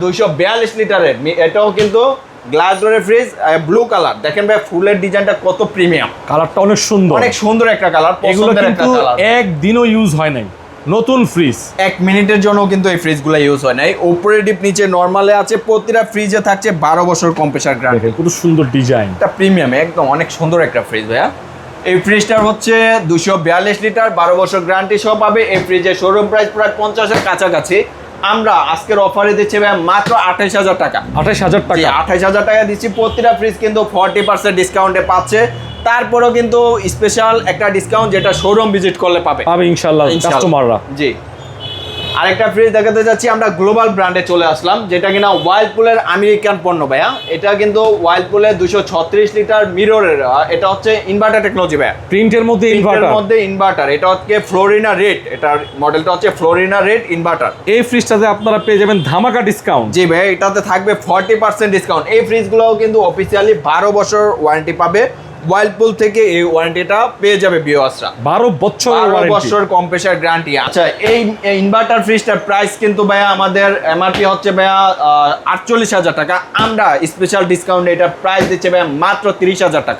242 লিটারের, এটাও কিন্তু গ্লাস ডোরের ফ্রিজ, ব্লু কালার। দেখেন ভাই ফুলের ডিজাইনটা কত প্রিমিয়াম, কালারটা অনেক সুন্দর, অনেক সুন্দর একটা কালার। এগুলো কিন্তু একদিনও ইউজ হয় নাই, নতুন ফ্রিজ। 1 মিনিটের জন্য কিন্তু এই ফ্রিজগুলো ইউজ হয় নাই। উপরে ডিপ নিচে নরমালে আছে, প্রতিটা ফ্রিজে থাকছে 12 বছর কম্প্রেসার গ্যারান্টি। কত সুন্দর ডিজাইন, এটা প্রিমিয়াম একদম, অনেক সুন্দর একটা ফ্রিজ ভাইয়া। এই ফ্রিজটার হচ্ছে 242 লিটার, 12 বছর গ্যারান্টি সহ পাবে। এই ফ্রিজের শোরুম প্রাইস প্রায় 50-এর কাছাকাছি। আমরা আজকের অফারে দিচ্ছি ভাই মাত্র 28,000 টাকা। 28,000 টাকা, 28,000 টাকা দিচ্ছি। প্রতিটা ফ্রিজ কিন্তু 40% ডিসকাউন্টে পাচ্ছে। তারপরেও কিন্তু স্পেশাল একটা ডিসকাউন্ট যেটা শোরুম ভিজিট করলে পাবে ইনশাআল্লাহ কাস্টমাররা। জি, আরেকটা ফ্রিজ দেখাতে যাচ্ছি আমরা, গ্লোবাল ব্র্যান্ডে চলে আসলাম, যেটা কিনা ওয়ার্লপুলের আমেরিকান পণ্য ভাইয়া। এটা কিন্তু ওয়ার্লপুলের 236 লিটার মিররের, এটা হচ্ছে ইনভার্টার টেকনোলজি ভাইয়া। প্রিন্টের মধ্যে ইনভার্টার, এটা হচ্ছে ফ্লোরিনা রেড, এটার মডেলটা হচ্ছে ফ্লোরিনা রেড ইনভার্টার। এই ফ্রিজটাতে আপনারা পেয়ে যাবেন ধামাকা ডিসকাউন্ট। জি ভাই, এটাতে থাকবে 40% ডিসকাউন্ট। এই ফ্রিজগুলোও কিন্তু অফিসিয়ালি 12 বছর ওয়ারেন্টি পাবে। ওয়ার্লপুল থেকে এই ওয়ারেন্টিটা পেয়ে যাবে ভিউয়ার্সরা, 12 বছর কম্প্রেসার গ্যারান্টি। আচ্ছা, এই ইনভার্টার ফ্রিজটার প্রাইস কিন্তু ভাইয়া আমাদের এমআরপি হচ্ছে ভাইয়া 48,000 টাকা। আমরা স্পেশাল ডিসকাউন্টে এটা প্রাইস দিচ্ছে ভাইয়া মাত্র 30,000 টাকা।